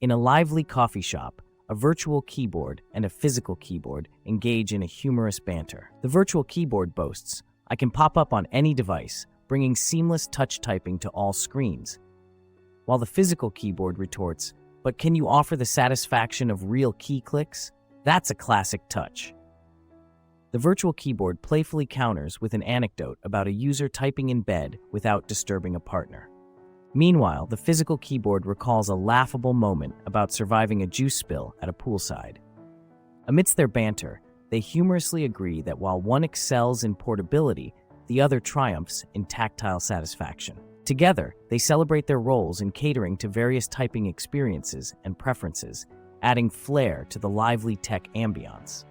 In a lively coffee shop, a virtual keyboard and a physical keyboard engage in a humorous banter. The virtual keyboard boasts, "I can pop up on any device, bringing seamless touch typing to all screens." While the physical keyboard retorts, "But can you offer the satisfaction of real key clicks? That's a classic touch." The virtual keyboard playfully counters with an anecdote about a user typing in bed without disturbing a partner. Meanwhile, the physical keyboard recalls a laughable moment about surviving a juice spill at a poolside. Amidst their banter, they humorously agree that while one excels in portability, the other triumphs in tactile satisfaction. Together, they celebrate their roles in catering to various typing experiences and preferences, adding flair to the lively tech ambiance.